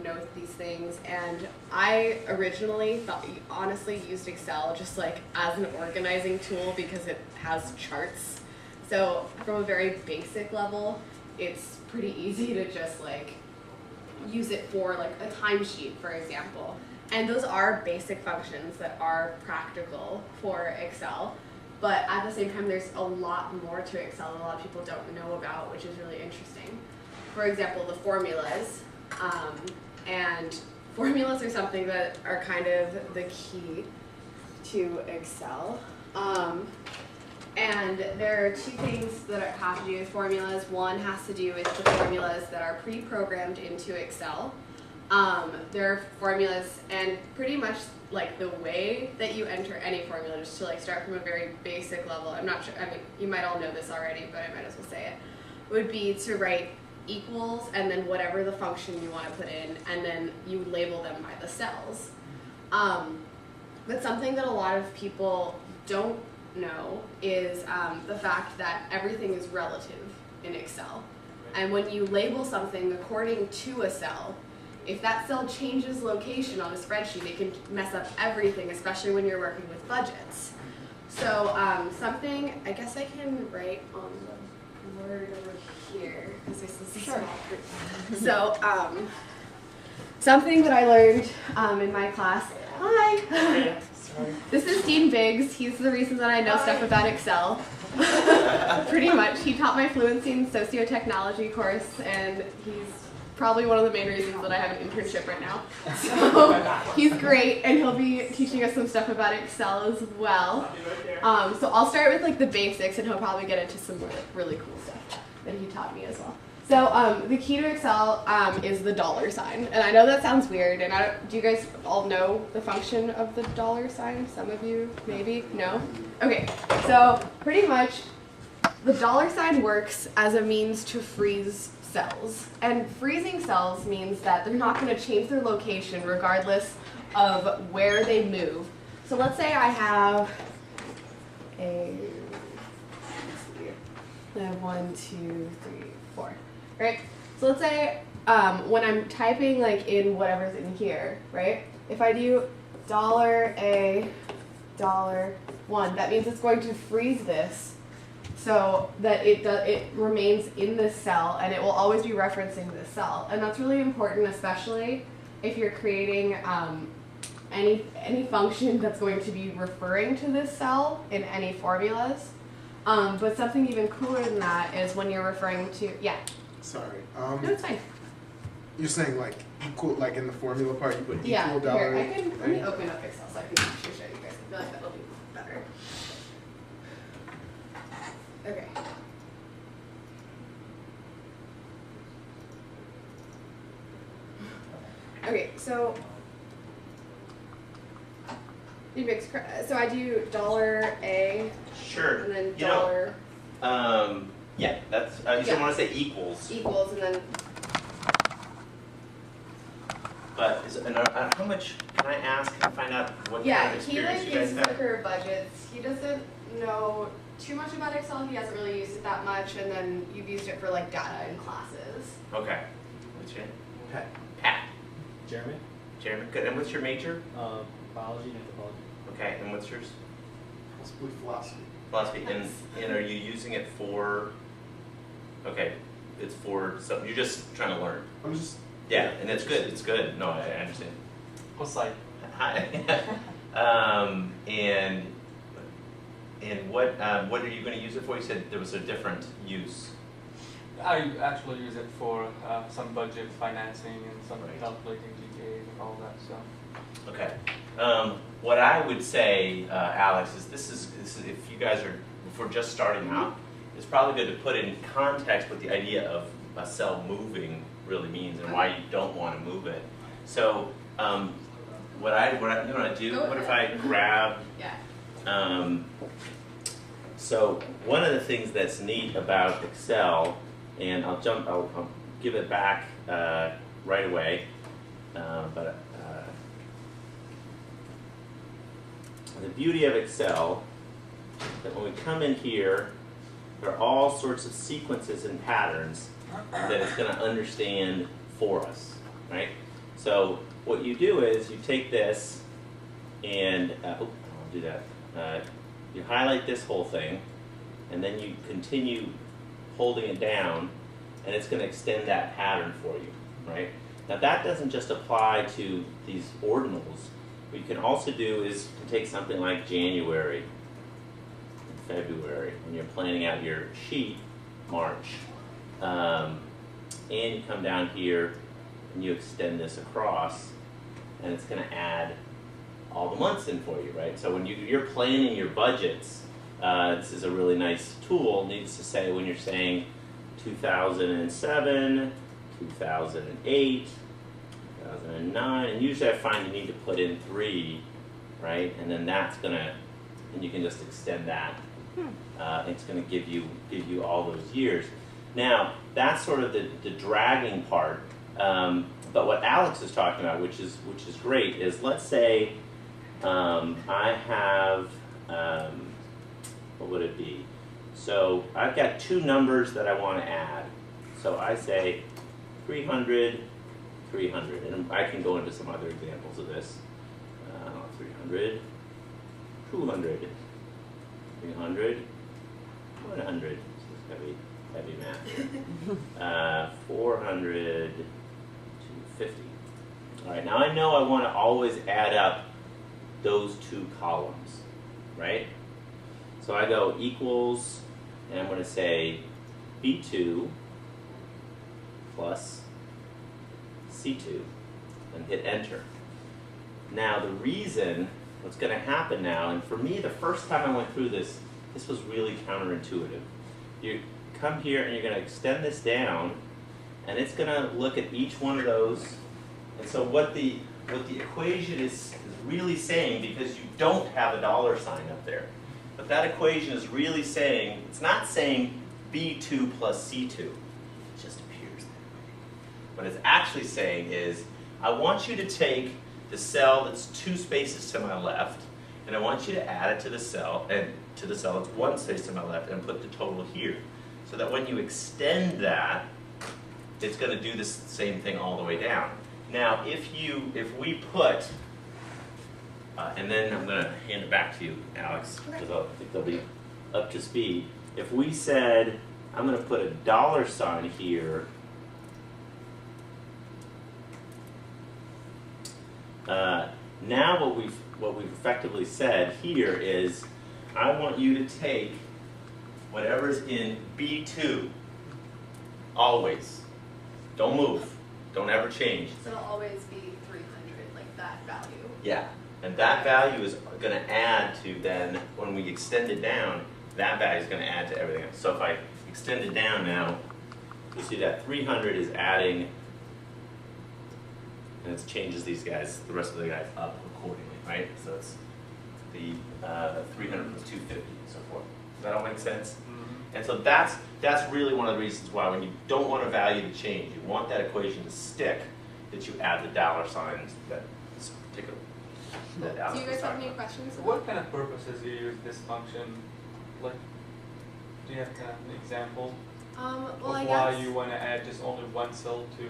know these things, and I originally honestly used Excel just like as an organizing tool because it has charts. So from a very basic level, it's pretty easy to just like use it for like a timesheet, for example. And those are basic functions that are practical for Excel. But at the same time, there's a lot more to Excel that a lot of people don't know about, which is really interesting. For example, the formulas. And formulas are something that are kind of the key to Excel. And there are two things that have to do with formulas. One has to do with the formulas that are pre-programmed into Excel. There are formulas, and pretty much like the way that you enter any formula, just to like start from a very basic level, I'm not sure, I mean, you might all know this already, but I might as well say it, would be to write equals and then whatever the function you want to put in, and then you label them by the cells. But something that a lot of people don't know is the fact that everything is relative in Excel. And when you label something according to a cell, if that cell changes location on a spreadsheet, it can mess up everything, especially when you're working with budgets. So something, I guess I can write on the word over here, because this is small. So something that I learned in my class, hi! This is Dean Biggs. He's the reason that I know stuff about Excel. Pretty much. He taught my fluency in sociotechnology course, and he's probably one of the main reasons that I have an internship right now. So he's great, and he'll be teaching us some stuff about Excel as well. So I'll start with like the basics, and he'll probably get into some really cool stuff that he taught me as well. So the key to Excel is the $sign. And I know that sounds weird, and do you guys all know the function of the $sign? Some of you, maybe? No? Okay, so pretty much the $sign works as a means to freeze cells. And freezing cells means that they're not going to change their location regardless of where they move. So let's say I have I have 1, 2, 3, 4. Right? So let's say when I'm typing like in whatever's in here, right? If I do $A, $1, that means it's going to freeze this so that it remains in this cell, and it will always be referencing this cell. And that's really important, especially if you're creating any function that's going to be referring to this cell in any formulas. But something even cooler than that is when you're referring to, yeah. Sorry. No, it's fine. You're saying like equal, like in the formula part, you put equal Yeah, dollar. here, let me open up Excel so I can actually show you guys. I feel like that'll be better. Okay. Okay, so I do $A. Sure. And then you dollar. Yeah, that's. You still want to say equals. Equals, and then. But how much can I ask and find out what kind of experience you guys he have? like uses budgets. He doesn't know too much about Excel. He hasn't really used it that much, and then you've used it for like data in classes. Okay. What's your name? Pat. Pat. Jeremy? Jeremy. Good. And what's your major? Biology and anthropology. Okay. And what's yours? Possibly philosophy. Philosophy. And are you using it for? Okay. It's for something. You're just trying to learn. I'm just. Yeah, and it's good. It's good. No, I understand. What's like? Hi. And what are you going to use it for? You said there was a different use. I actually use it for some budget financing and some calculating GPAs and all that stuff. Okay. What I would say, Alyx, is this is if you guys are, if we're just starting out, it's probably good to put in context what the idea of a cell moving really means and why you don't want to move it. So what you want to do? What if I grab? Yeah. So one of the things that's neat about Excel, and I'll give it back right away, but the beauty of Excel is that when we come in here, there are all sorts of sequences and patterns that it's going to understand for us, right? So what you do is you take this and, I'll do that. You highlight this whole thing, and then you continue holding it down, and it's going to extend that pattern for you, right? Now that doesn't just apply to these ordinals. What you can also do is take something like January and February when you're planning out your sheet, March, and you come down here and you extend this across, and it's going to add all the months in for you, right? So when you're planning your budgets, this is a really nice tool. Needless to say, when you're saying 2007, 2008, 2009, and usually I find you need to put in 3, right? And then that's gonna, and you can just extend that. It's gonna give you all those years. Now that's sort of the dragging part. But what Alyx is talking about, which is great, is let's say I have what would it be? So I've got 2 numbers that I want to add. So I say 300, 300, and I can go into some other examples of this. 300, 200, 300, 100. This is heavy math. 400, 250. All right. Now I know I want to always add up those 2 columns, right? So I go equals, and I'm going to say B2 plus C2, and hit enter. Now the reason, what's going to happen now, and for me the first time I went through this, this was really counterintuitive. You come here and you're going to extend this down, and it's going to look at each one of those. And so what the equation is really saying, because you don't have a dollar sign up there, but that equation is really saying, it's not saying B2 plus C2. It just appears that way. What it's actually saying is, I want you to take the cell that's 2 spaces to my left, and I want you to add it to the cell, and to the cell that's 1 space to my left, and put the total here. So that when you extend that, it's going to do this same thing all the way down. Now, if we put, and then I'm going to hand it back to you, Alyx, because I think they'll be up to speed. If we said, I'm going to put a dollar sign here, now what we've effectively said here is, I want you to take whatever's in B2, always. Don't move. Don't ever change. So it'll always be 300, like that value. Yeah, and that value is going to add to then, when we extend it down, that value is going to add to everything else. So if I extend it down now, you see that 300 is adding, and it changes these guys, the rest of the guys up accordingly, right? So it's the 300 plus 250 and so forth. Does that all make sense? Mm-hmm. And so that's really one of the reasons why, when you don't want a value to change, you want that equation to stick, that you add the dollar signs that is particular. Do you guys have any questions? What kind of purposes do you use this function? Like, do you have kind of an example Well, of I why guess. you want to add just only 1 cell to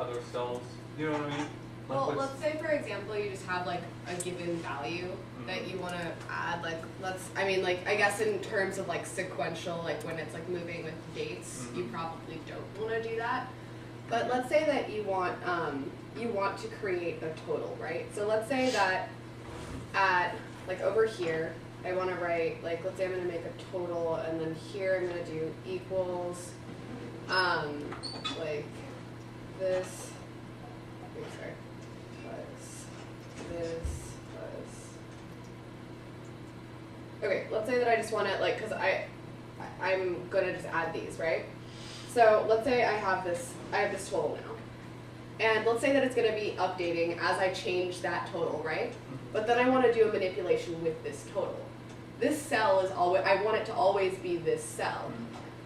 other cells? You know what I mean? Like Well, what's- let's say for example you just have like a given value that you want to add. Like I guess in terms of like sequential, like when it's like moving with dates, you probably don't want to do that. But let's say that you want to create a total, right? So let's say that at like over here, I want to write like, let's say I'm going to make a total, and then here I'm going to do equals, like this. Sorry. Plus this plus. Okay, let's say that I just want to like, cause I'm gonna just add these, right? So let's say I have this total now, and let's say that it's gonna be updating as I change that total, right? But then I want to do a manipulation with this total. This cell is always, I want it to always be this cell.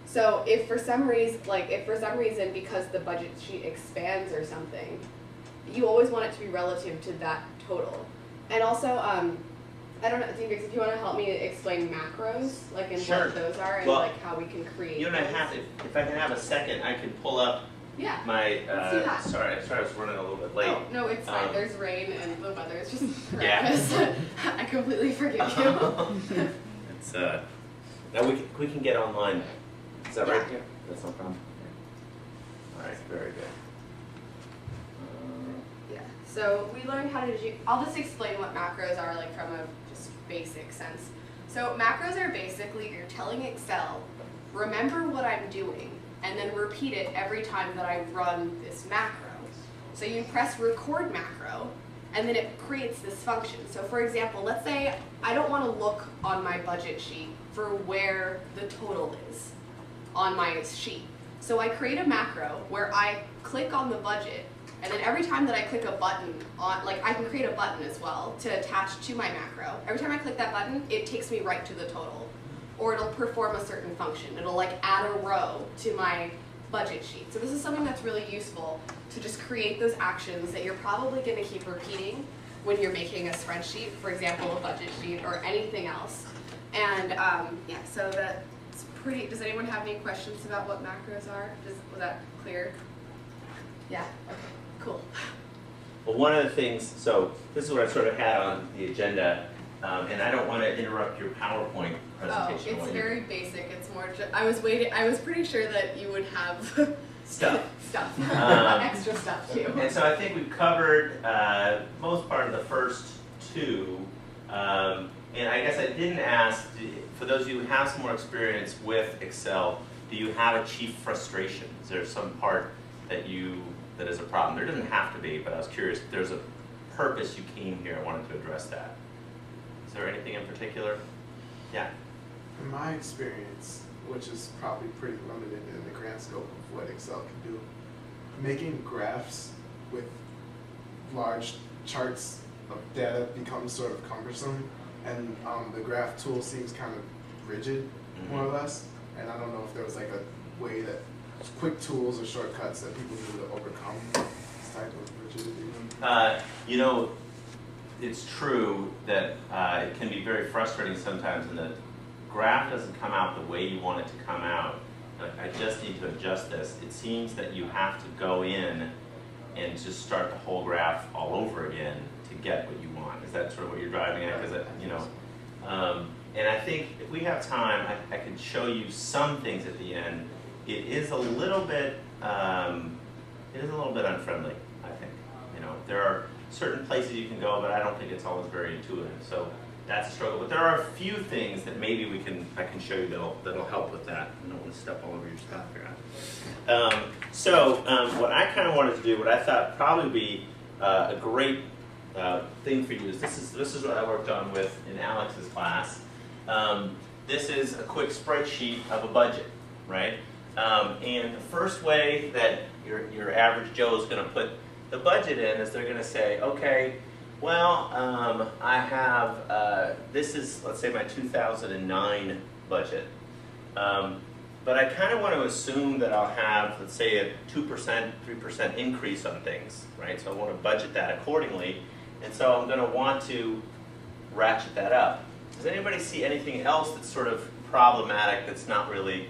So if for some reason, because the budget sheet expands or something, you always want it to be relative to that total. And also, I don't know, Dingrix, if you want to help me explain macros, like and Sure. what those are, and Well, like how we can create You and I those. have, if I can have a second, I can pull up Yeah. My, Let's do that. sorry, I was running a little bit late. Oh, no, it's fine. Um, There's rain and the weather is just Yeah. horrendous. I completely forgive you. It's, now we can get online. Is that right? Yeah. That's no problem. All right, very good. Yeah. So we learned how to do, I'll just explain what macros are like from a just basic sense. So macros are basically, you're telling Excel, remember what I'm doing, and then repeat it every time that I run this macro. So you press record macro, and then it creates this function. So for example, let's say I don't want to look on my budget sheet for where the total is on my sheet. So I create a macro where I click on the budget, and then every time that I click a button on, like I can create a button as well to attach to my macro. Every time I click that button, it takes me right to the total. Or it'll perform a certain function. It'll like add a row to my budget sheet. So this is something that's really useful to just create those actions that you're probably going to keep repeating when you're making a spreadsheet, for example, a budget sheet or anything else. And yeah, so that's pretty, does anyone have any questions about what macros are? Was that clear? Yeah, okay, cool. Well, one of the things, so this is what I sort of had on the agenda, and I don't want to interrupt your PowerPoint presentation. Oh, it's very basic. It's more just, I was pretty sure that you would have Stuff. extra stuff too. And so I think we've covered most part of the first two. And I guess I didn't ask, for those of you who have some more experience with Excel, do you have a chief frustration? Is there some part that is a problem? There doesn't have to be, but I was curious if there's a purpose you came here, I wanted to address that. Is there anything in particular? Yeah. In my experience, which is probably pretty limited in the grand scope of what Excel can do, making graphs with large charts of data becomes sort of cumbersome, and the graph tool seems kind of rigid, more or less, and I don't know if there was like a way that quick tools or shortcuts that people need to overcome this type of rigidity. You know, it's true that it can be very frustrating sometimes, and the graph doesn't come out the way you want it to come out. Like, I just need to adjust this. It seems that you have to go in and just start the whole graph all over again to get what you want. Is that sort of what you're driving at? Because you know, and I think if we have time, I can show you some things at the end. It is a little bit unfriendly, I think. You know, there are certain places you can go, but I don't think it's always very intuitive. So that's a struggle. But there are a few things that maybe I can show you that'll help with that. I don't want to step all over your stuff here. So what I kind of wanted to do, what I thought probably would be a great thing for you is this is what I worked on with in Alex's class. This is a quick spreadsheet of a budget, right? And the first way that your average Joe is going to put the budget in is they're going to say, okay, well, I have, this is, let's say, my 2009 budget. But I kind of want to assume that I'll have, let's say, a 2%, 3% increase on things, right? So I want to budget that accordingly. And so I'm going to want to ratchet that up. Does anybody see anything else that's sort of problematic that's not really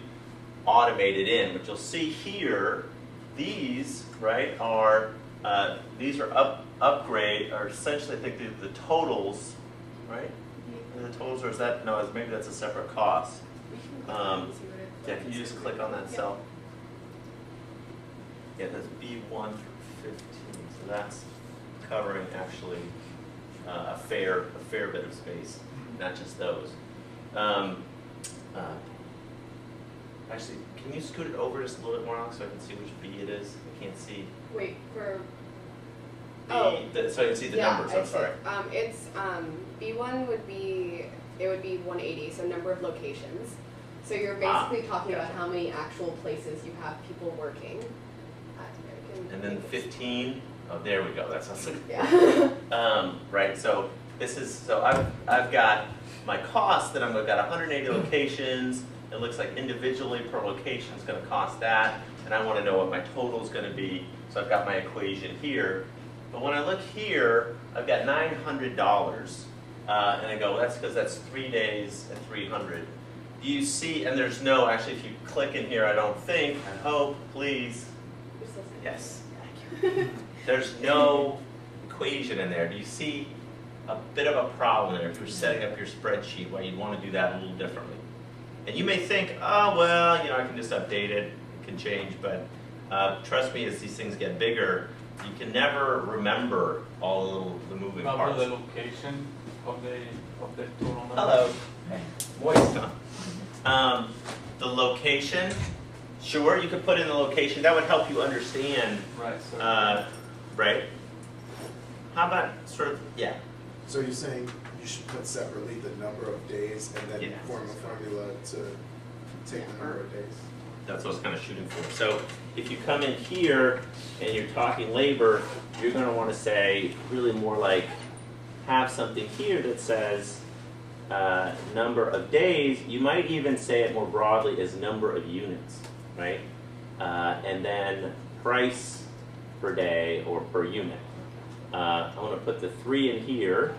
automated in? But you'll see here, these, right, are, these are upgrade, or essentially I think the totals, right? The totals, or is that, no, maybe that's a separate cost. Yeah, can you just click on that cell? Yeah, that's B1 through 15, so that's covering actually a fair bit of space, not just those. Actually, can you scoot it over just a little bit more, Alex, so I can see which B it is? I can't see. Wait, for... So I can see the numbers, I'm sorry. It's, B1 would be, it would be 180, so number of locations. So you're basically talking about how many actual places you have people working at American. And then 15, oh, there we go, that sounds like, yeah. right, so this is, so I've got my cost that I've got 180 locations. It looks like individually per location is going to cost that, and I want to know what my total is going to be, so I've got my equation here. But when I look here, I've got $900, and I go, that's because that's 3 days at 300. Do you see, and there's no, actually if you click in here, I don't think, I hope, please, Yes. There's no equation in there. Do you see a bit of a problem there if you're setting up your spreadsheet why you'd want to do that a little differently? And you may think, oh, well, you know, I can just update it, it can change, but trust me, as these things get bigger, you can never remember all the moving Now parts. the location of the total number. Hello. Moist, huh? The location, sure, you could put in the location. That would help you understand, Right. So right? How about sort of, yeah. So you're saying you should put separately the number of days and then Yeah. form a formula to take the number of days? That's what I was kind of shooting for. So if you come in here and you're talking labor, you're going to want to say really more like have something here that says number of days. You might even say it more broadly as number of units, right? And then price per day or per unit. I'm going to put the 3 in here.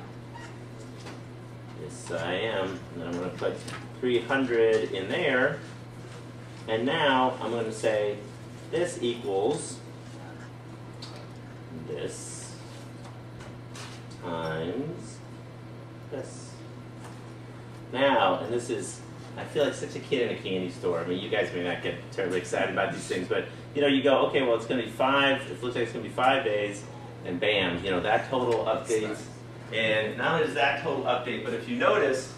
Yes, I am. And then I'm going to put 300 in there. And now I'm going to say this equals this times this. Now, and this is, I feel like such a kid in a candy store. I mean, you guys may not get terribly excited about these things, but you know, you go, okay, well, it's going to be 5, it looks like it's going to be 5 days, and bam, you know, that total updates. And not only does that total update, but if you notice,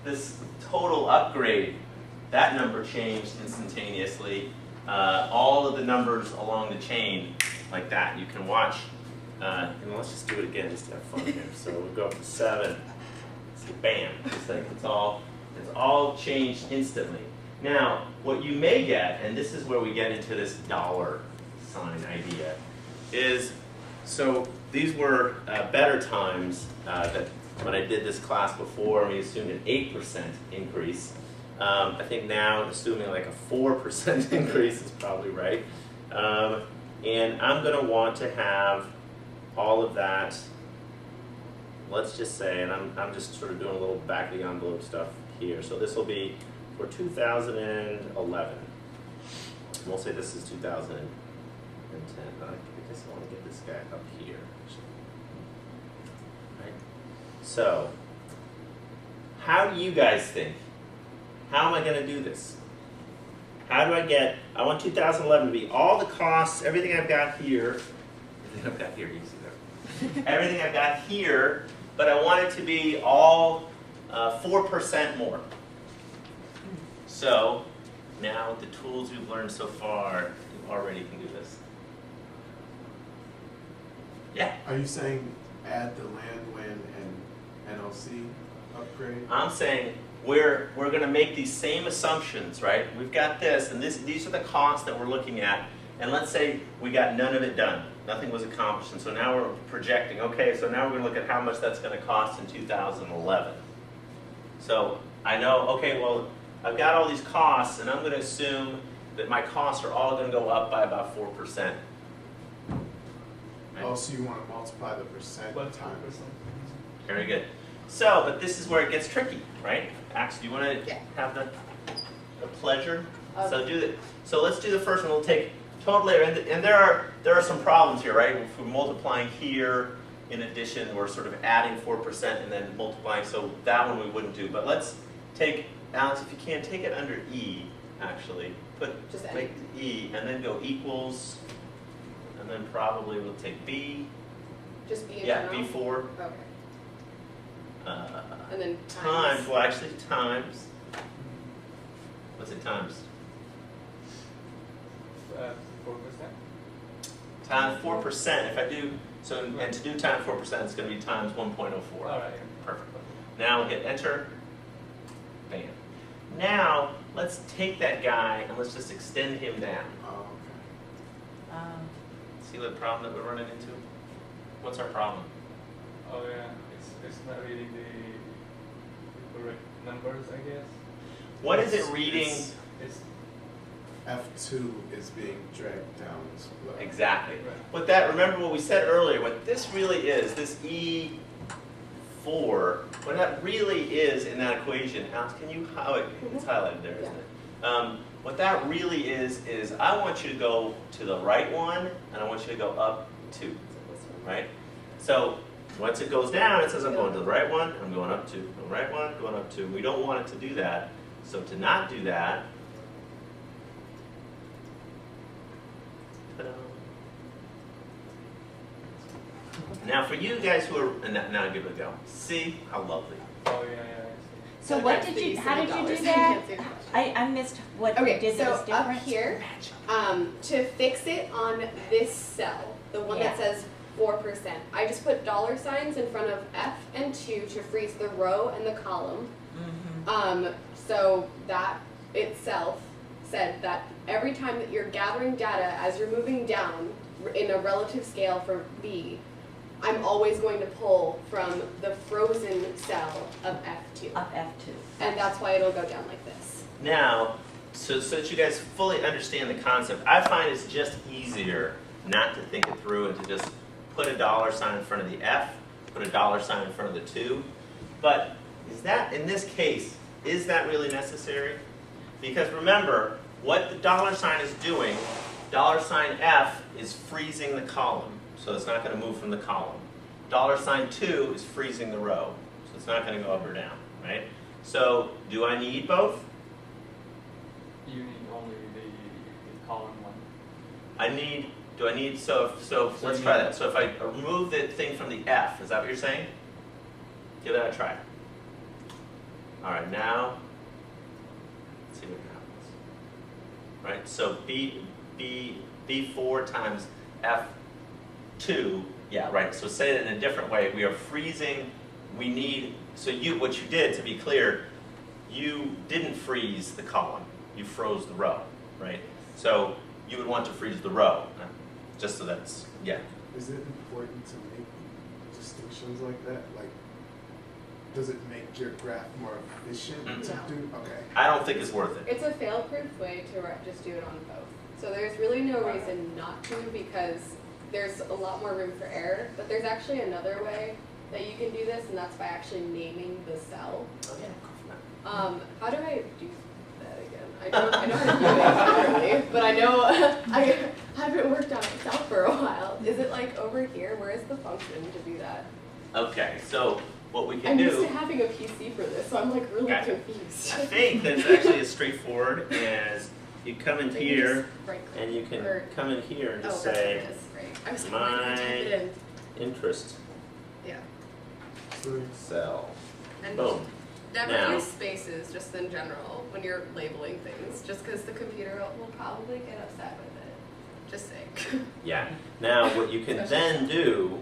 this total upgrade, that number changed instantaneously. All of the numbers along the chain, like that, you can watch. And let's just do it again, just to have fun here. So we'll go up to 7. So bam, it's like it's all changed instantly. Now, what you may get, and this is where we get into this dollar sign idea, is so these were better times that when I did this class before, we assumed an 8% increase. I think now, assuming like a 4% increase is probably right. And I'm going to want to have all of that, let's just say, and I'm just sort of doing a little back of the envelope stuff here. So this will be for 2011. We'll say this is 2010. I guess I want to get this guy up here. Right? So, how do you guys think? How am I going to do this? How do I get, I want 2011 to be all the costs, everything I've got here, everything I've got here, you see there, everything I've got here, but I want it to be all 4% more. So, now with the tools we've learned so far, you already can do this. Yeah? Are you saying add the land, wind, and NOC upgrade? I'm saying we're going to make these same assumptions, right? We've got this, and these are the costs that we're looking at. And let's say we got none of it done. Nothing was accomplished. And so now we're projecting, okay, so now we're going to look at how much that's going to cost in 2011. So I know, okay, well, I've got all these costs, and I'm going to assume that my costs are all going to go up by about 4%. Right? Oh, so you want to multiply the percent times. Very good. So, but this is where it gets tricky, right? Ax, do you want to have the pleasure? So let's do the first one. We'll take total labor, and there are some problems here, right? If we're multiplying here, in addition, we're sort of adding 4% and then multiplying. So that one we wouldn't do. But let's take, Alex, if you can, take it under E. Actually, make E, and then go equals, and then probably we'll take B. Just B in Yeah, general? B4. Okay. And then times, well actually times, what's it times? 4%. Times 4%, if I do, so, and to do times 4%, it's going to be times 1.04. All right. Perfect. Now we'll hit enter, bam. Now, let's take that guy and let's just extend him down. Oh, okay. See the problem that we're running into? What's our problem? Oh yeah, it's not reading the correct numbers, I guess. What is it reading? It's F2 is being dragged down as well. Exactly. Right. What that, remember what we said earlier, what this really is, this E4, what that really is in that equation, Alex, can you, oh, it's highlighted there, isn't it? What that really is I want you to go to the right one, and I want you to go up 2, right? So once it goes down, it says I'm going to the right one, I'm going up 2, going right one, going up 2. We don't want it to do that. So to not do that, ta-da. Now for you guys who are, and now give it a go. See how lovely. Oh, yeah, I see. So what did you, how did you do that? I missed what you Okay, did that was so different. up here, to fix it on this cell, the one that Yeah. says 4%, I just put dollar signs in front of F and 2 to freeze the row and the column. So that itself said that every time that you're gathering data as you're moving down in a relative scale for B, I'm always going to pull from the frozen cell of F2. Of F2. And that's why it'll go down like this. Now, so that you guys fully understand the concept, I find it's just easier not to think it through and to just put a dollar sign in front of the F, put a dollar sign in front of the 2. But is that, in this case, is that really necessary? Because remember, what the dollar sign is doing, dollar sign F is freezing the column, so it's not going to move from the column. Dollar sign 2 is freezing the row, so it's not going to go up or down, right? So, do I need both? You need only the column one. Do I need, so let's try that. So if I remove the thing from the F, is that what you're saying? Give that a try. All right, now, let's see what happens. Right, so B4 times F2, yeah, right, so say it in a different way. We are freezing, we need, so what you did, to be clear, you didn't freeze the column, you froze the row, right? So you would want to freeze the row, just so that's, yeah. Is it important to make distinctions like that? Like, does it make your graph more efficient to No. do? Okay. I don't think it's worth it. It's a fail-proof way to just do it on both. So there's really no reason not to, because there's a lot more room for error. But there's actually another way that you can do this, and that's by actually naming the cell. Okay. How do I do that again? I know how to do it properly, but I know I haven't worked on Excel for a while. Is it like over here? Where is the function to do that? Okay, so what we can I'm do. used to having a PC for this, so I'm like really Okay. confused. I think that's actually as straightforward as you come in Maybe here just right-click and you can or- come in here and just Oh, that's what say it is. Right. I was like, why did I type it in? interest Yeah. cell. And Boom. never Now- use spaces just in general when you're labeling things, just because the computer will probably get upset with it. Just saying. Yeah. Now what you can then do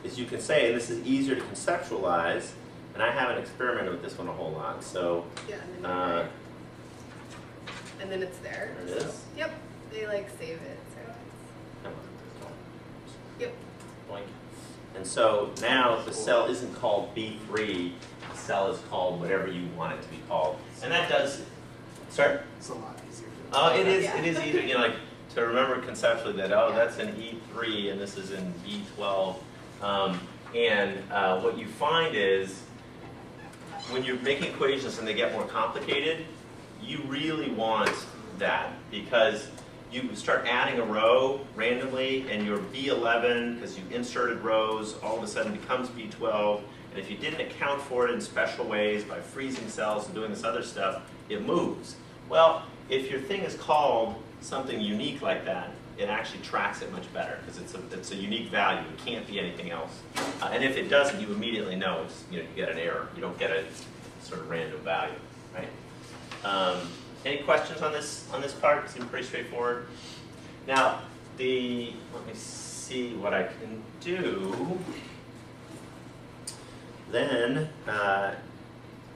is you can say, and this is easier to conceptualize, and I haven't experimented with this one a whole lot, so Yeah, and then, you're right. And then it's there. there it So, is. yep. They like save it. So it's, Come on. yep. Boink. And so now the cell isn't called B3, the cell is called whatever you want it to be called. And that does, sorry? It's a lot easier. Oh, it is. Yeah. It is easier. You know, like to remember conceptually that Yeah. that's in E3 and this is in E12. What you find is when you're making equations and they get more complicated, you really want that because you start adding a row randomly and your B11, because you inserted rows, all of a sudden becomes B12. And if you didn't account for it in special ways by freezing cells and doing this other stuff, it moves. Well, if your thing is called something unique like that, it actually tracks it much better because it's a unique value. It can't be anything else. And if it doesn't, you immediately know it's, you get an error. You don't get a sort of random value, right? Any questions on this part? It seems pretty straightforward. Now, let me see what I can do. Then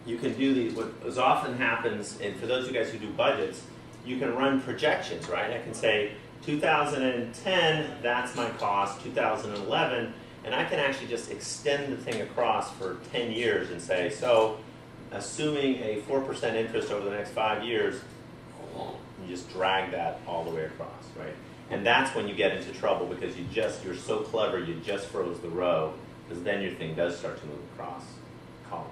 you can do what as often happens, and for those of you guys who do budgets, you can run projections, right? I can say 2010, that's my cost, 2011, and I can actually just extend the thing across for 10 years and say, so assuming a 4% interest over the next 5 years, you just drag that all the way across, right? And that's when you get into trouble because you're so clever, you just froze the row, because then your thing does start to move across columns,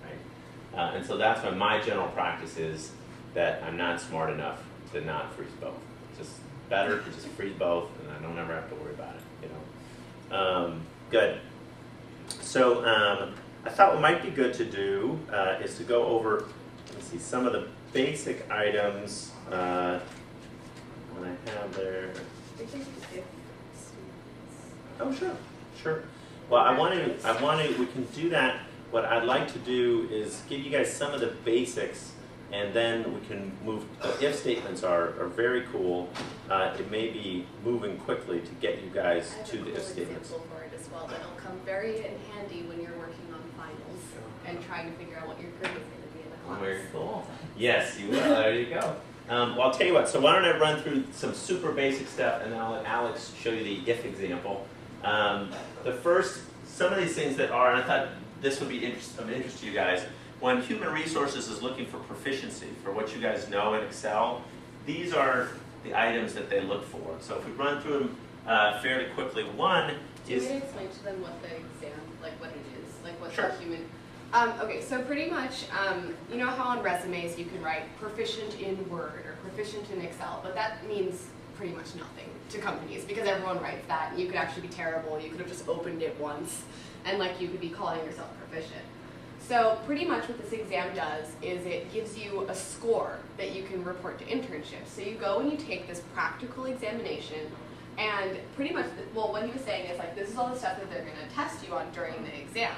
right? And so that's why my general practice is that I'm not smart enough to not freeze both. It's just better to just freeze both, and I don't ever have to worry about it. Good. So I thought what might be good to do is to go over, let's see, some of the basic items. What I have there. Oh, sure. Well, we can do that. What I'd like to do is give you guys some of the basics, and then we can move. The if statements are very cool. It may be moving quickly to get you guys to the if statements. I have a cool example for it as well that'll come very in handy when you're working on finals and trying to figure out what your grade is going to be in the class. Very cool. Yes, you will. There you go. Well, I'll tell you what. So why don't I run through some super basic stuff, and then I'll let Alex show you the if example. Some of these things that are, and I thought this would be of interest to you guys. When human resources is looking for proficiency, for what you guys know in Excel, these are the items that they look for. So if we run through them fairly quickly, one Do you is... want me to explain to them what the exam, like what it is, like what Sure. the human... okay, so pretty much, you know how on resumes you can write proficient in Word or proficient in Excel, but that means pretty much nothing to companies because everyone writes that, and you could actually be terrible. You could have just opened it once, and like you could be calling yourself proficient. So pretty much what this exam does is it gives you a score that you can report to internships. So you go and you take this practical examination, and pretty much, well, what he was saying is like, this is all the stuff that they're going to test you on during the exam.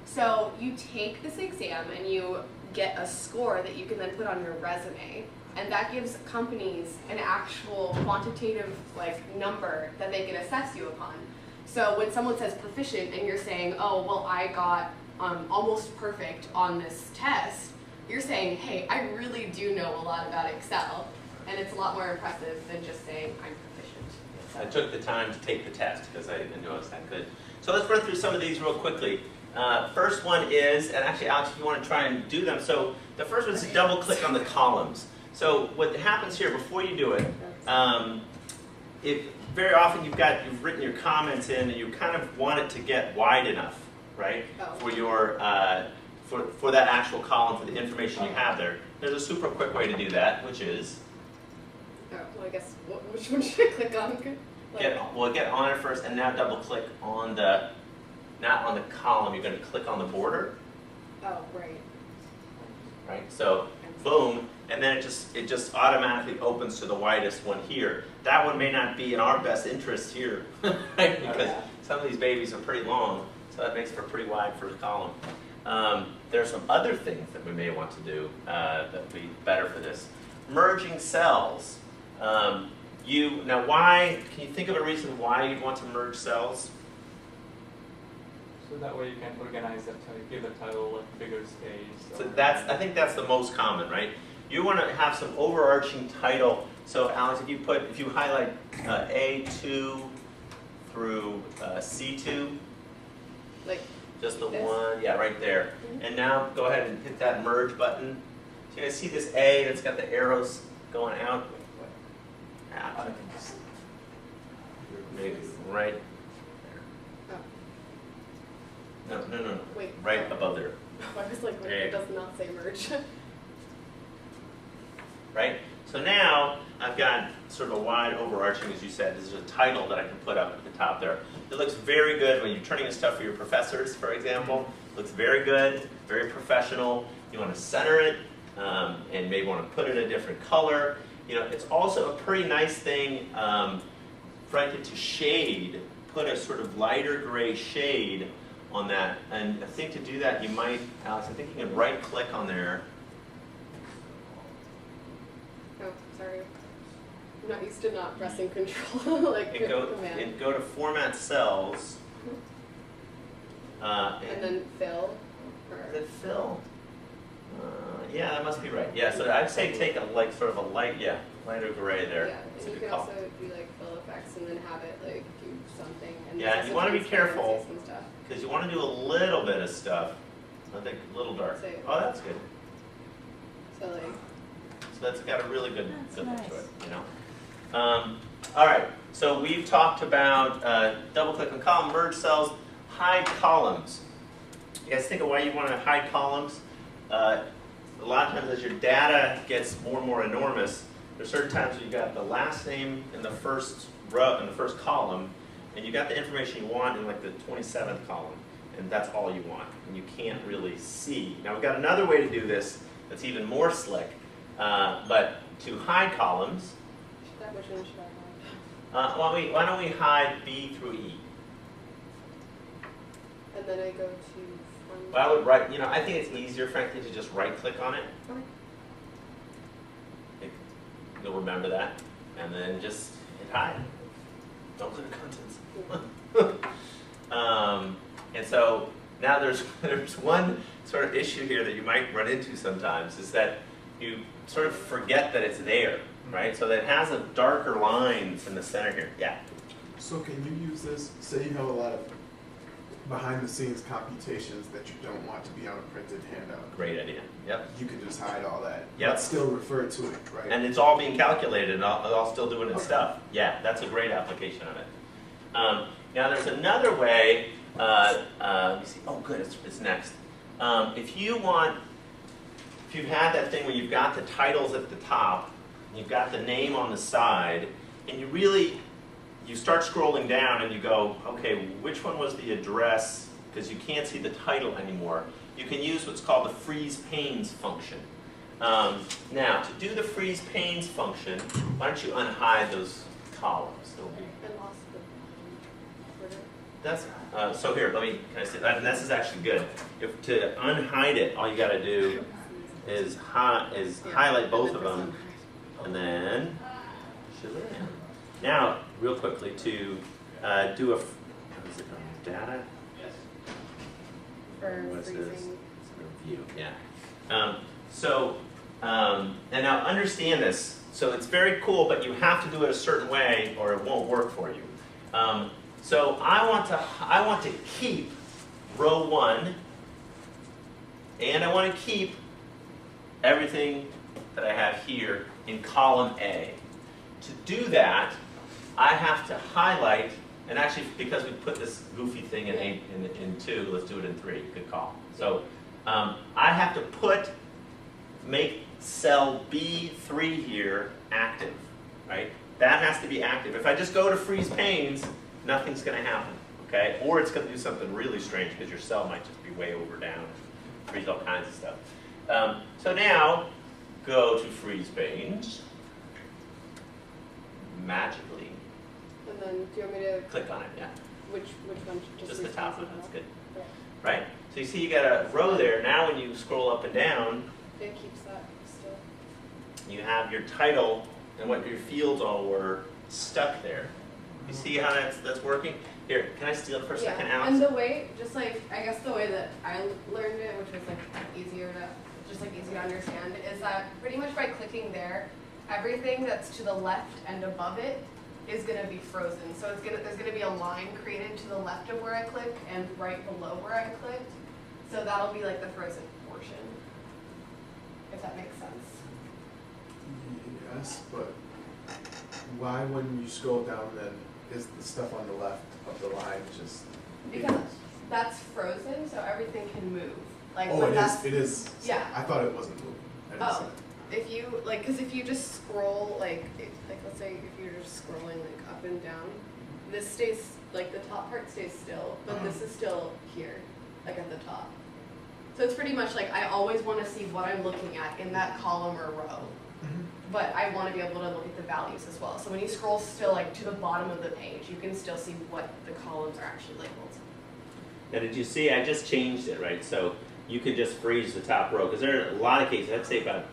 So you take this exam and you get a score that you can then put on your resume, and that gives companies an actual quantitative like number that they can assess you upon. So when someone says proficient and you're saying, oh, well, I got almost perfect on this test, you're saying, hey, I really do know a lot about Excel, and it's a lot more impressive than just saying I'm proficient. I took the time to take the test because I didn't know I was that good. So let's run through some of these real quickly. First one is, and actually Alex, if you want to try and do them, so the first one is to double click on the columns. So what happens here before you do it, if very often you've written your comments in and you kind of want it to get wide enough, right? For your for that actual column, for the information you have there. There's a super quick way to do that, which is Well, I guess which one should I click on? get on it first, and now double click on the not on the column. You're going to click on the border. Oh, right. Right. So boom, and then it just automatically opens to the widest one here. That one may not be in our best interest here, right? Because some of these babies are pretty long, so that makes for a pretty wide first column. There are some other things that we may want to do that would be better for this. Merging cells. Now why? Can you think of a reason why you'd want to merge cells? So that way you can organize that, give the title like bigger space. So I think that's the most common, right? You want to have some overarching title. So Alex, if you highlight A2 through C2, Like just the this? one, yeah, right there. And now go ahead and hit that merge button. So you guys see this A that's got the arrows going out? Maybe right Oh. there. No. Wait. Right above there. I was like, wait, There you it go. does not say merge. Right? So now I've got sort of a wide overarching, as you said, this is a title that I can put up at the top there. It looks very good when you're turning in stuff for your professors, for example. It looks very good, very professional. You want to center it and maybe want to put it in a different color. It's also a pretty nice thing, frankly, to shade, put a sort of lighter gray shade on that. And I think to do that, you might, Alex, I think you can right click on there. Oh, sorry. I'm not used to not pressing control like command. And go to Format Cells. And then fill. Is it fill? Yeah, that must be right. Yeah, so I'd say take sort of a lighter gray there. Yeah, It's and a you good can call. also do like fill effects and then have it like do something. And Yeah, there's you also wanna be careful. transparencies and stuff. Because you want to do a little bit of stuff. I think a little dark. Say- Oh, that's good. So like. So that's got a really good look nice. to it, All right, so we've talked about double click on column, merge cells, hide columns. You guys think of why you want to hide columns? A lot of times as your data gets more and more enormous, there's certain times where you got the last name in the first row, in the first column, and you got the information you want in like the 27th column, and that's all you want, and you can't really see. Now we've got another way to do this that's even more slick, but to hide columns, Which one should I hide? why don't we hide B through E? And then I go to Well, I would write, I think it's easier, frankly, to just right-click on it. Okay. You'll remember that, and then just hit hide. Don't look at contents. And so now there's one sort of issue here that you might run into sometimes, is that you sort of forget that it's there, right? So that it has a darker lines in the center here. Yeah. So can you use this, say you have a lot of behind-the-scenes computations that you don't want to be on a printed handout. Great idea. Yep. You can just hide all that, Yep. but still refer to it, right? And it's all being calculated and all still doing its stuff. Yeah, that's a great application of it. Now there's another way, let me see, oh good, it's next. If you've had that thing where you've got the titles at the top, and you've got the name on the side, and you start scrolling down and you go, okay, which one was the address? Because you can't see the title anymore. You can use what's called the freeze panes function. Now, to do the freeze panes function, why don't you unhide those columns? It'll be, I lost the order. that's, so here, can I say that? And this is actually good. To unhide it, all you got to do is highlight both of them, and then shazam. Now, real quickly, to do a, what is it called? Data? For What's this? freezing. Review, yeah. And now understand this. So it's very cool, but you have to do it a certain way or it won't work for you. So I want to keep row 1, and I want to keep everything that I have here in column A. To do that, I have to highlight, and actually because we put this goofy thing in 2, let's do it in 3. Good call. So I have to make cell B3 here active, right? That has to be active. If I just go to freeze panes, nothing's going to happen, okay? Or it's going to do something really strange because your cell might just be way over down, freeze all kinds of stuff. So now, go to freeze panes, magically. And then, do you want me to Click on it, yeah. which one? Just the top one, that's good. Yeah. Right? So you see you got a row there. Now when you scroll up and down, It keeps that still. you have your title and what your fields all were stuck there. You see how that's working? Here, can I steal it for a second, Alex? And the way, just like, I guess the way that I learned it, which was like easier to understand, is that pretty much by clicking there, everything that's to the left and above it is going to be frozen. So there's going to be a line created to the left of where I click and right below where I clicked. So that'll be like the frozen portion, if that makes sense. Yes, but why when you scroll down then is the stuff on the left of the line just Because that's frozen, so everything can move. Like oh, when it that's, is. It is. Yeah. I thought it wasn't moving. I didn't see Oh, it. if you because if you just scroll like let's say if you're just scrolling like up and down, this stays like the top part stays still, but this is still here, like at the top. So it's pretty much like I always want to see what I'm looking at in that column or row, but I want to be able to look at the values as well. So when you scroll still like to the bottom of the page, you can still see what the columns are actually labeled. Now did you see, I just changed it, right? So you could just freeze the top row, because there are a lot of cases, I'd say about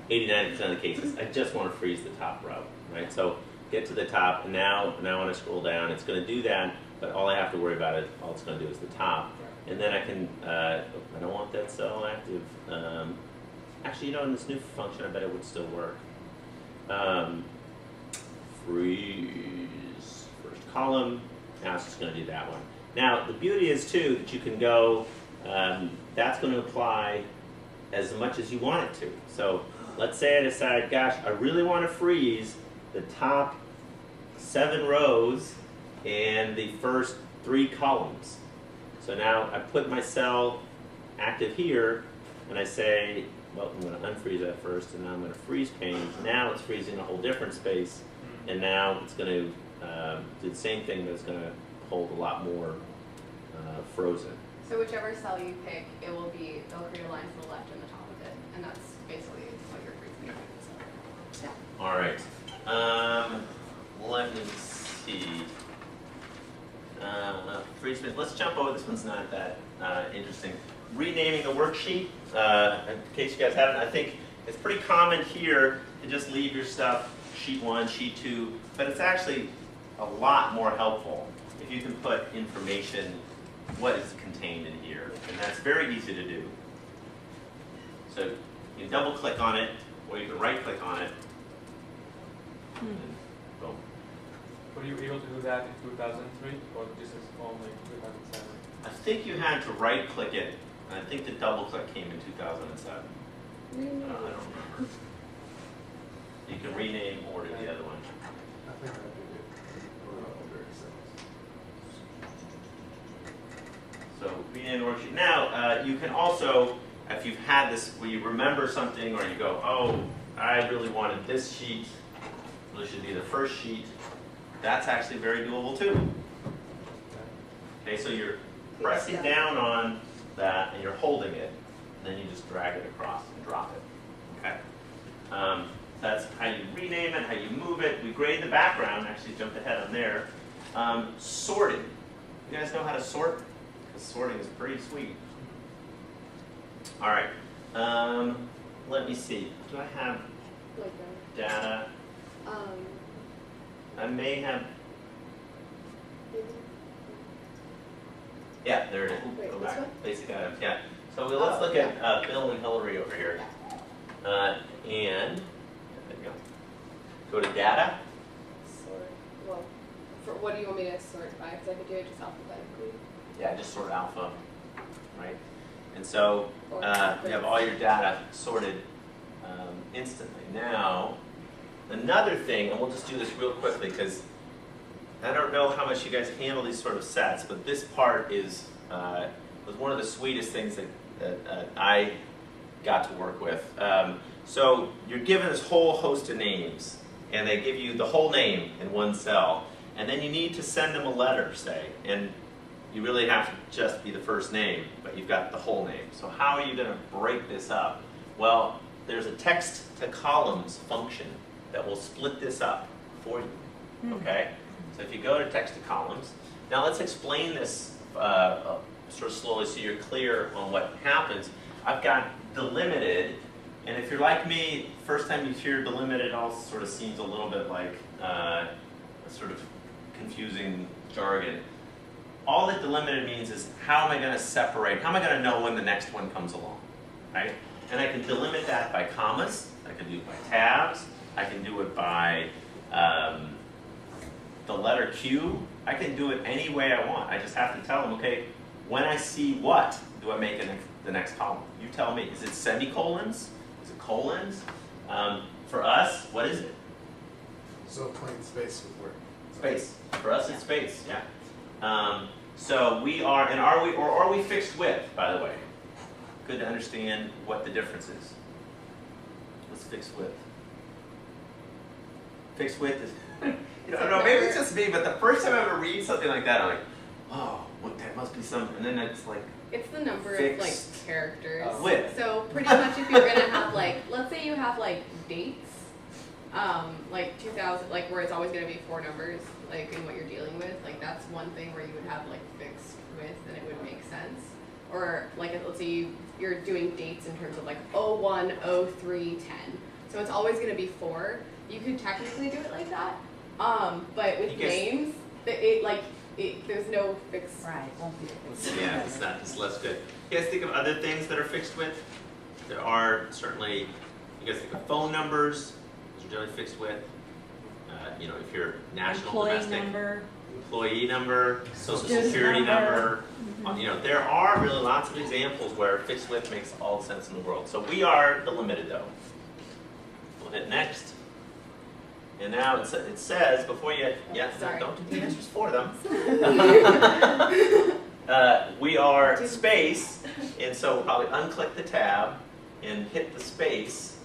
89% of the cases, I just want to freeze the top row, right? So get to the top, and now when I scroll down, it's going to do that, but all I have to worry about is, all it's going to do is the top. And then I can, I don't want that cell active. Actually, in this new function, I bet it would still work. Freeze first column, now it's just going to do that one. Now, the beauty is, too, that you can go, that's going to apply as much as you want it to. So let's say I decide, gosh, I really want to freeze the top 7 rows and the first 3 columns. So now I put my cell active here, and I say well, I'm going to unfreeze that first, and now I'm going to freeze page. Now it's freezing a whole different space, and now it's going to do the same thing, but it's going to hold a lot more frozen. So whichever cell you pick, they'll create a line to the left and the top of it, and that's basically what you're freezing. So, yeah. All right. Let me see. Freeze page. Let's jump over. This one's not that interesting. Renaming the worksheet. In case you guys haven't, I think it's pretty common here to just leave your stuff sheet 1, sheet 2, but it's actually a lot more helpful if you can put information, what is contained in here, and that's very easy to do. So you can double click on it, or you can right click on it, and boom. Were you able to do that in 2003, or this is only 2007? I think you had to right click it, and I think the double click came in 2007. I don't remember. You can rename or do the other one. I think I did it under Excel. So rename the worksheet. Now, you can also, if you've had this, where you remember something or you go, oh, I really wanted this sheet, really should be the first sheet, that's actually very doable too. Okay, so you're pressing down on that and you're holding it, and then you just drag it across and drop it. Okay? That's how you rename it, how you move it. We grade the background, actually jumped ahead on there. Sorting. You guys know how to sort? Because sorting is pretty sweet. All right. Let me see. Do I have data? I may have. Yeah, there it is. Wait, Go this back. one? Basic items. Yeah. So let's look at Bill and Hillary over here. And there you go. Go to data. Sort. Well, what do you want me to sort by? Because I could do it just alphabetically. Yeah, just sort alpha, right? And so you have all your data sorted instantly. Now, another thing, and we'll just do this real quickly because I don't know how much you guys handle these sort of sets, but this part is was one of the sweetest things that I got to work with. So you're given this whole host of names, and they give you the whole name in one cell, and then you need to send them a letter, say, and you really have to just be the first name, but you've got the whole name. So how are you going to break this up? Well, there's a text to columns function that will split this up for you, okay? So if you go to text to columns, now let's explain this sort of slowly so you're clear on what happens. I've got delimited, and if you're like me, first time you hear delimited, it all sort of seems a little bit like a sort of confusing jargon. All that delimited means is how am I going to separate, how am I going to know when the next one comes along, right? And I can delimit that by commas, I can do it by tabs, I can do it by the letter Q, I can do it any way I want. I just have to tell them, okay, when I see what, do I make the next column? You tell me, is it semicolons? Is it colons? For us, what is it? So plain space would work. Space. For us, it's space, yeah. So we are, and are we fixed width, by the way? Good to understand what the difference is. What's fixed width? Fixed width is, you know, maybe it's just me, but the first time I ever read something like that, I'm like, oh, what, that must be something, and then it's like, it's the number of like characters. Width. So pretty much if you're gonna have like, let's say you have like dates, like 2000, like where it's always gonna be 4 numbers, like in what you're dealing with, like that's one thing where you would have like fixed width and it would make sense. Or like let's say you're doing dates in terms of like 01, 03, 10. So it's always gonna be 4. You could technically do it like that, but with names, there's no fixed. Right, won't be fixed. yeah, it's not, it's less good. You guys think of other things that are fixed width? There are certainly, you guys think of phone numbers, those are generally fixed width. You know, if you're national, Employee domestic, number. employee number, social Student security number. number. You know, there are really lots of examples where fixed width makes all the sense in the world. So we are delimited though. We'll hit next. And now it says, before you, don't do the answers for them. We are space, and so we'll probably unclick the tab, and hit the space.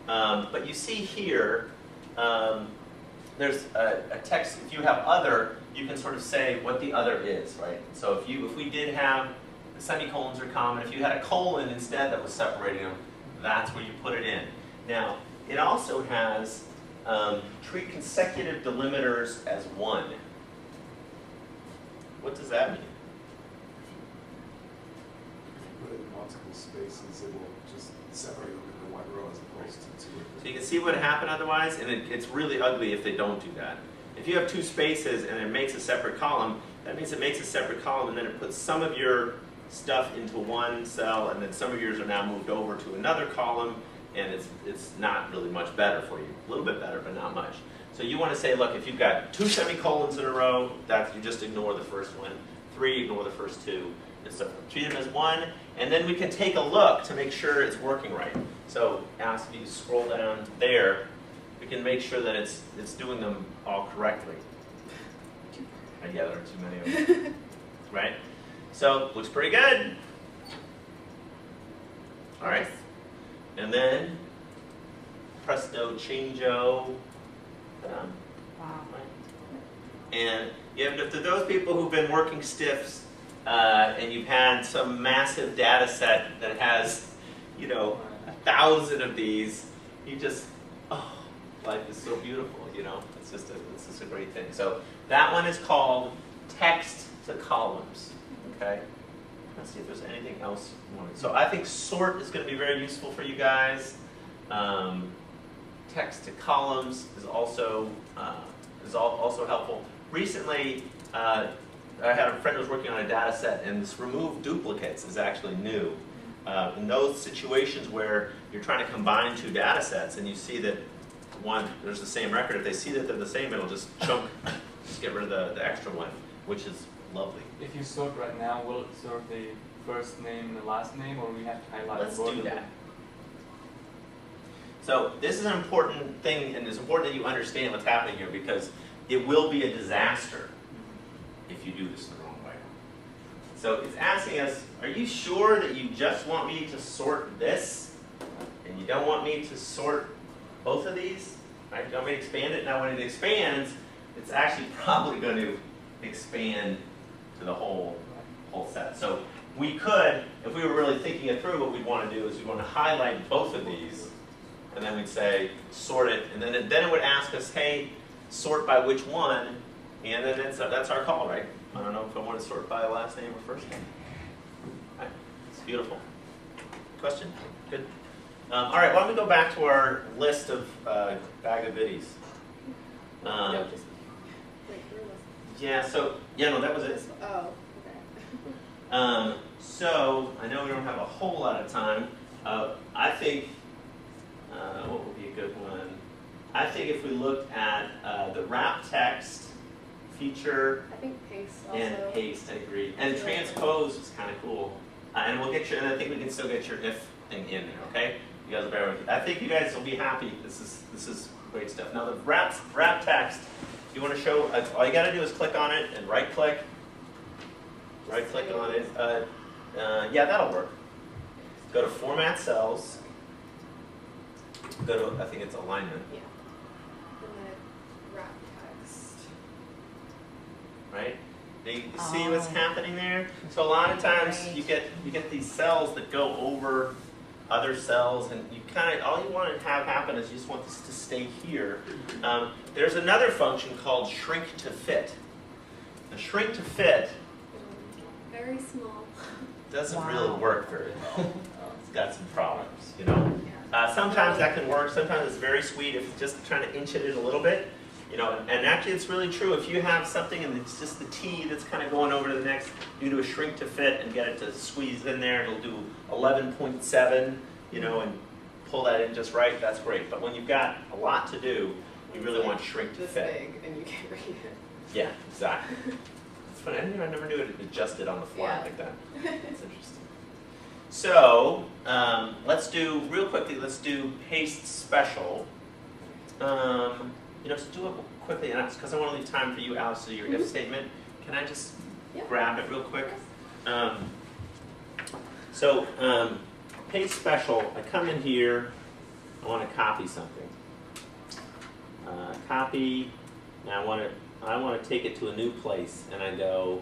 But you see here, there's a text. If you have other, you can sort of say what the other is, right? So if we did have semicolons are common, if you had a colon instead that was separating them, that's where you put it in. Now, it also has treat consecutive delimiters as one. What does that mean? If you put it in multiple spaces, it will just separate them into one row as opposed to two. So you can see what happened otherwise, and it's really ugly if they don't do that. If you have two spaces and it makes a separate column, that means it makes a separate column, and then it puts some of your stuff into one cell, and then some of yours are now moved over to another column, and it's not really much better for you. A little bit better, but not much. So you want to say, look, if you've got 2 semicolons in a row, you just ignore the first one. 3, ignore the first 2, and so treat them as one, and then we can take a look to make sure it's working right. So ask if you scroll down there, we can make sure that it's doing them all correctly. Yeah, there are too many of them. Right? So, looks pretty good. All right. And then, presto, changeo. Wow. And you have to those people who've been working stiffs and you've had some massive data set that has, 1,000 of these, you just, life is so beautiful, It's just a great thing. So that one is called text to columns. Okay. Let's see if there's anything else you want. So I think sort is going to be very useful for you guys. Text to columns is also helpful. Recently, I had a friend who was working on a data set, and this remove duplicates is actually new. In those situations where you're trying to combine 2 data sets, and you see that there's the same record, if they see that they're the same, it'll just chunk, just get rid of the extra one, which is lovely. If you sort right now, will it sort the first name and the last name, or we have to highlight Let's both do of them? that. So this is an important thing, and it's important that you understand what's happening here, because it will be a disaster if you do this the wrong way. So it's asking us, are you sure that you just want me to sort this, and you don't want me to sort both of these? Right? You want me to expand it? Now when it expands, it's actually probably going to expand to the whole set. So we could, if we were really thinking it through, what we'd want to do is we want to highlight both of these, and then we'd say sort it, and then it would ask us, hey, sort by which one, and then that's our call, right? I don't know if I want to sort by last name or first name. Right. It's beautiful. Question? Good. All right, why don't we go back to our list of bag of goodies. No, just wait, where was it? Yeah, so, no, that was it. Oh, okay. So, I know we don't have a whole lot of time. I think, what would be a good one? I think if we looked at the wrap text feature I think paste also. and paste, I agree. And transpose is kind of cool. And we'll get and I think we can still get your if thing in there, okay? You guys will bear with me. I think you guys will be happy. This is great stuff. Now the wrap text, you want to show, all you got to do is click on it and right click on it. Yeah, that'll work. Go to Format Cells. Go to, I think it's Alignment. Yeah. And then wrap text. Right? Now you see what's happening there? So a lot of times you get these cells that go over other cells, and you all you want to have happen is you just want this to stay here. There's another function called shrink to fit. The shrink to fit Very small. doesn't really work very well. It's got some problems, Sometimes that can work. Sometimes it's very sweet if it's just trying to inch it in a little bit. And actually it's really true. If you have something and it's just the T that's kind of going over to the next, you do a shrink to fit and get it to squeeze in there. It'll do 11.7, and pull that in just right. That's great. But when you've got a lot to do, you really want shrink to this fit. big and you can't read it. Yeah, exactly. It's funny. I never knew it adjusted on the fly Yeah. like that. That's interesting. So let's do paste special. Just do it quickly, and that's because I want to leave time for you, Alyx, to do your if statement. Can I just paste special, I come in here, I want to copy something. Copy, now I want to take it to a new place, and I go,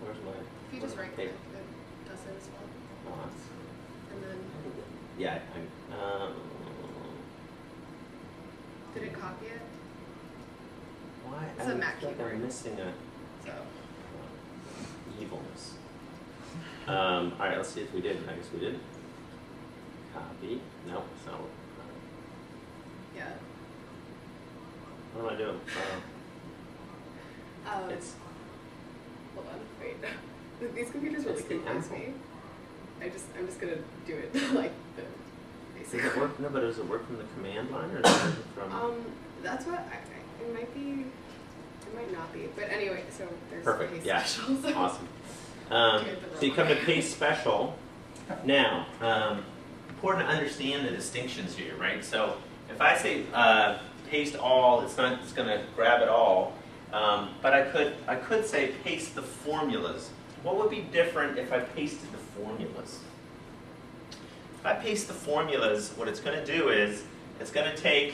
where's my... If you just right click, it does it as well. And then, Yeah, did it copy it? why? It's a Mac feel like keyboard. I'm missing a So, evilness. All right, let's see if we did. I guess we didn't. Copy. Nope, it's not. yeah. What am I doing? It's Hold on, wait. These computers really It's the confuse Apple. me. I'm just gonna do it like the does basic. it work? No, but does it work from the command line or does it work from? That's what it might be. It might not be, but anyway. So there's Perfect. paste Yeah. specials. Awesome. So you come to paste special. Now, important to understand the distinctions here, right? So if I say paste all, it's going to grab it all. But I could say paste the formulas. What would be different if I pasted the formulas? If I paste the formulas, what it's going to do is it's going to take,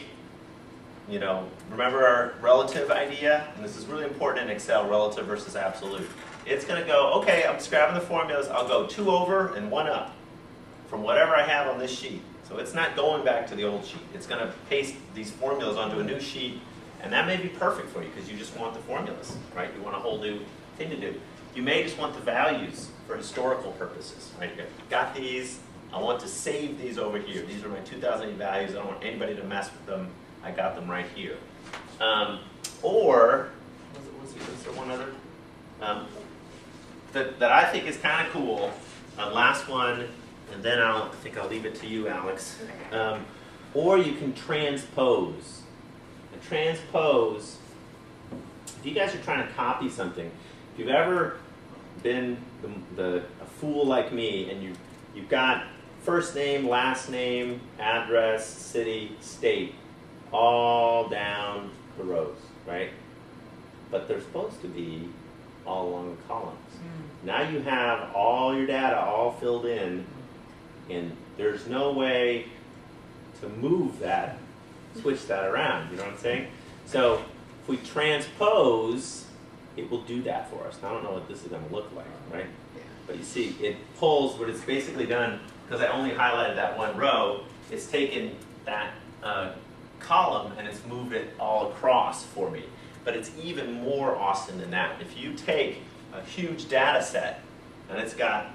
remember our relative idea? And this is really important in Excel, relative versus absolute. It's going to go, okay, I'm just grabbing the formulas. I'll go 2 over and 1 up from whatever I have on this sheet. So it's not going back to the old sheet. It's going to paste these formulas onto a new sheet, and that may be perfect for you because you just want the formulas, right? You want a whole new thing to do. You may just want the values for historical purposes, right? You've got these. I want to save these over here. These are my 2008 values. I don't want anybody to mess with them. I got them right here. Or, was there one other? That I think is kind of cool. Last one, and then I think I'll leave it to you, Alex. Or you can transpose. And transpose, if you guys are trying to copy something, if you've ever been a fool like me and you've got first name, last name, address, city, state, all down the rows, right? But they're supposed to be all along the columns. Now you have all your data all filled in, and there's no way to move that, switch that around, you know what I'm saying? So if we transpose, it will do that for us. Now, I don't know what this is going to look like, right? Yeah. But you see, it pulls what it's basically done, because I only highlighted that one row, it's taken that column and it's moved it all across for me. But it's even more awesome than that. If you take a huge data set and it's got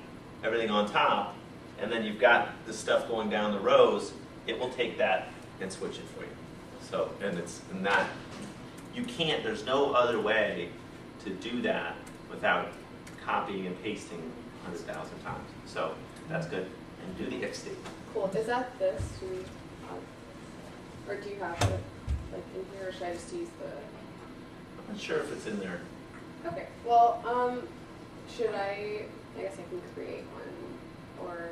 everything on top, and then you've got the stuff going down the rows, it will take that and switch it for you. So, and that, you can't, there's no other way to do that without copying and pasting 100,000 times. So that's good. And do the if statement. Cool. Is that this? Or do you have it like in here, or should I just use the? I'm not sure if it's in there. Okay. Well, should I guess I can create one, or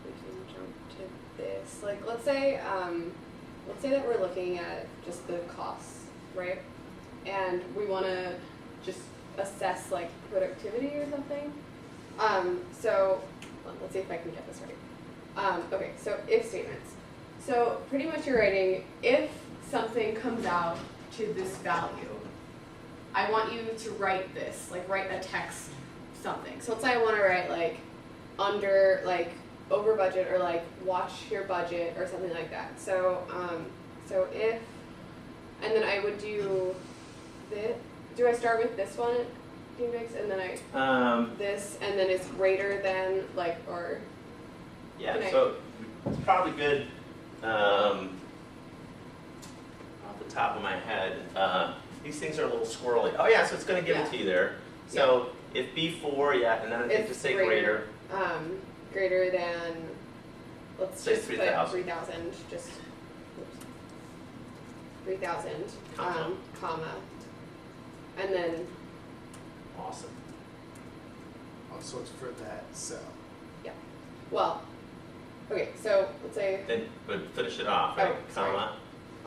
we can jump to this. Like, let's say that we're looking at just the costs, right? And we want to just assess like productivity or something. So let's see if I can get this right. Okay. So if statements. So pretty much you're writing, if something comes out to this value, I want you to write this, like write a text something. So let's say I want to write like under, like over budget, or like watch your budget or something like that. So so if, and then I would do this. Do I start with this one, DMix, and then this, and then it's greater than, like, or? Yeah, so it's probably good, off the top of my head, these things are a little squirrely. Oh yeah, so it's going to give it to you there. So if B4, yeah, and then I think just say greater. Greater than, let's say just 3,000. 3,000, just, 3,000, comma, and then, Awesome. Also, it's for that cell. well, okay, so let's say, Then but finish it off, right? Oh, sorry. Comma.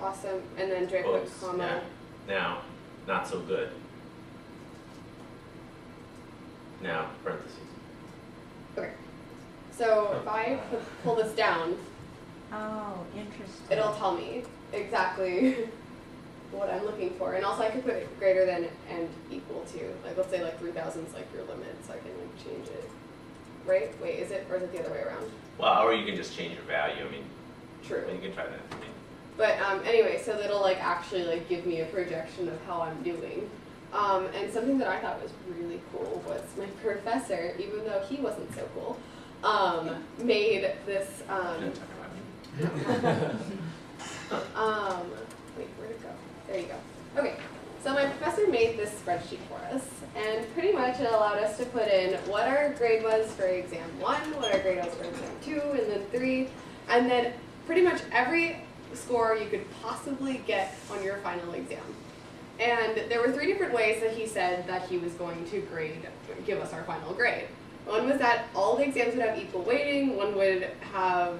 awesome, and then do I put Quotes, comma? yeah. Now, not so good. Now, parentheses. Okay, So if I pull this down, Oh, interesting. it'll tell me exactly what I'm looking for. And also I could put it greater than and equal to. Like let's say like 3,000 is like your limit, so I can like change it. Right? Wait, is it, or is it the other way around? Well, or you can just change your value. I mean, True. you can try that. I mean, But anyway, so that'll like actually like give me a projection of how I'm doing. And something that I thought was really cool was my professor, even though he wasn't so cool, made this. don't talk about me. Wait, where'd it go? There you go. Okay, so my professor made this spreadsheet for us, and pretty much it allowed us to put in what our grade was for exam 1, what our grade was for exam 2, and then 3, and then pretty much every score you could possibly get on your final exam. And there were 3 different ways that he said that he was going to give us our final grade. One was that all the exams would have equal weighting, one would have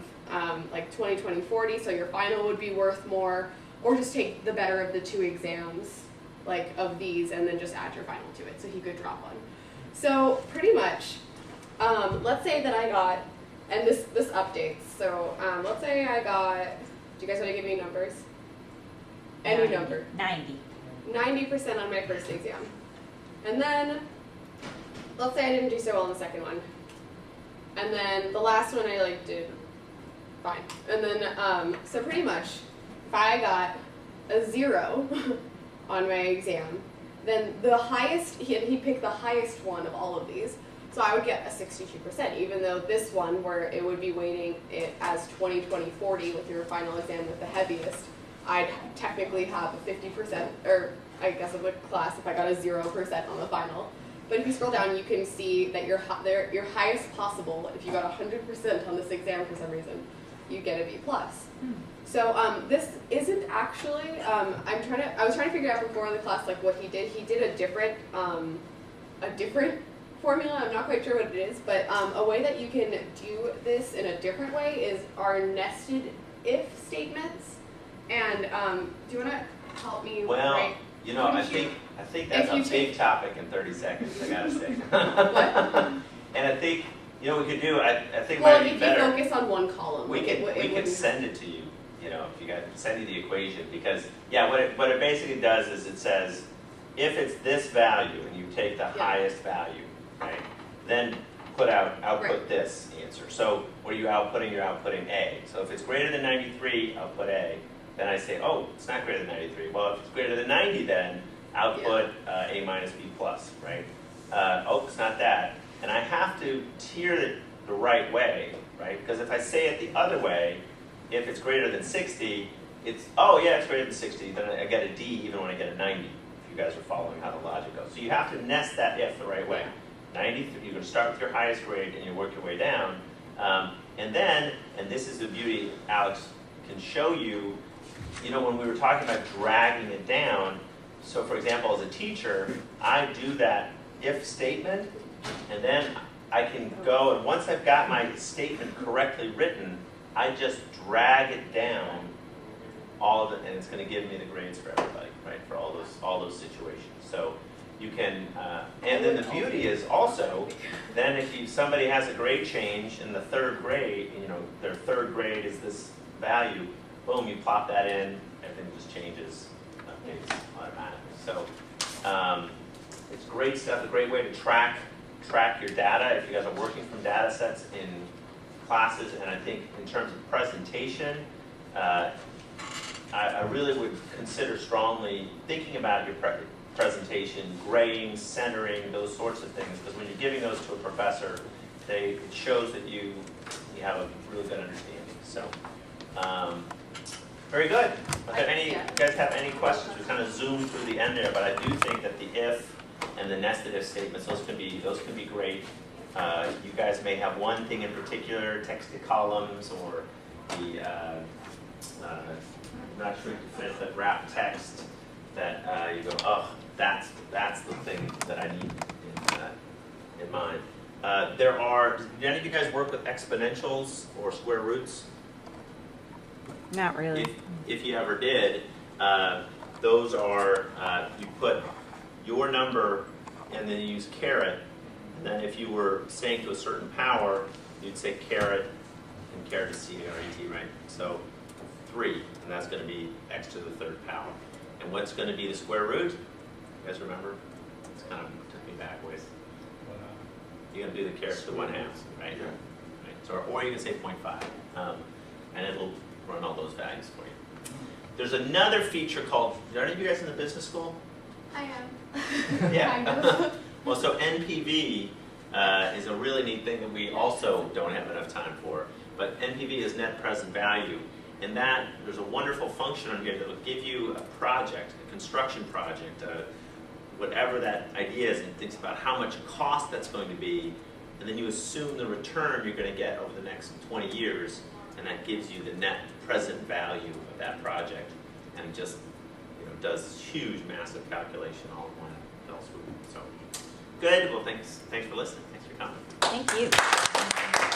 like 20, 20, 40, so your final would be worth more, or just take the better of the 2 exams, like of these, and then just add your final to it, so he could drop one. So pretty much, let's say that I got, and this updates, so let's say I got, do you guys want to give me numbers? Any number. 90. 90% on my first exam. And then, let's say I didn't do so well in the second one. And then the last one I like did fine. And then, so pretty much, if I got a 0 on my exam, then the highest, he picked the highest one of all of these. So I would get a 62%, even though this one, where it would be weighting it as 20, 20, 40 with your final exam with the heaviest, I'd technically have a 50%, or I guess of a class if I got a 0% on the final. But if you scroll down, you can see that your highest possible, if you got 100% on this exam for some reason, you get a B+. So this isn't actually, I was trying to figure out before the class like what he did. He did a different formula. I'm not quite sure what it is, but a way that you can do this in a different way is our nested if statements. And do you want to help me? Well, write? you know, I think that's a big topic in 30 seconds. I gotta say. What? And I think you know what we could do. I think it Well, might if be better. you focus on one column, We could send it to you. You know, if you guys send you the equation, because yeah, what it basically does is it says if it's this value and you take the highest value, right, then output this answer. So what are you outputting? You're outputting A. So if it's greater than 93, output A. Then I say, oh, it's not greater than 93. Well, if it's greater than 90, then output A minus B plus, right? Oh, it's not that. And I have to tier it the right way, right? Because if I say it the other way, if it's greater than 60, it's, oh yeah, it's greater than 60, then I get a D even when I get a 90, if you guys are following how the logic goes. So you have to nest that if the right way. 93, you're going to start with your highest grade and you work your way down. And then, and this is the beauty, Alyx can show you, you know, when we were talking about dragging it down, so for example, as a teacher, I do that if statement, and then I can go, and once I've got my statement correctly written, I just drag it down all of it, and it's going to give me the grades for everybody, right, for all those situations. So you can, and then the beauty is also, then if somebody has a grade change in the 3rd grade, you know, their 3rd grade is this value, boom, you plop that in, everything just changes, updates automatically. So it's great stuff, a great way to track your data if you guys are working from data sets in classes. And I think in terms of presentation, I really would consider strongly thinking about your presentation, grading, centering, those sorts of things, because when you're giving those to a professor, it shows that you have a really good understanding. So. Very good. You guys have any questions? We kind of zoomed through the end there, but I do think that the if and the nested if statements, those can be great. You guys may have one thing in particular, text to columns, or the not sure if you fit that wrap text that you go, oh, that's the thing that I need in mind. Do any of you guys work with exponentials or square roots? Not really. If you ever did, those are, you put your number and then you use caret, And then if you were saying to a certain power, you'd say caret, and caret is C-A-R-E-T, right? So 3, and that's going to be x to the 3rd power. And what's going to be the square root? You guys remember? It's kind of took me back ways. You're going to do the caret to 1/2, right? Yeah. Right. So, or you can say 0.5, and it'll run all those values for you. There's another feature called, are any of you guys in the business school? I am. Yeah. Kind of. Well, so NPV is a really neat thing that we also don't have enough time for. But NPV is net present value. And that, there's a wonderful function on here that will give you a project, a construction project, whatever that idea is, and thinks about how much cost that's going to be, and then you assume the return you're going to get over the next 20 years, and that gives you the net present value of that project, and it just does this huge, massive calculation all in one fell swoop. So, good. Well, thanks for listening. Thanks for coming. Thank you.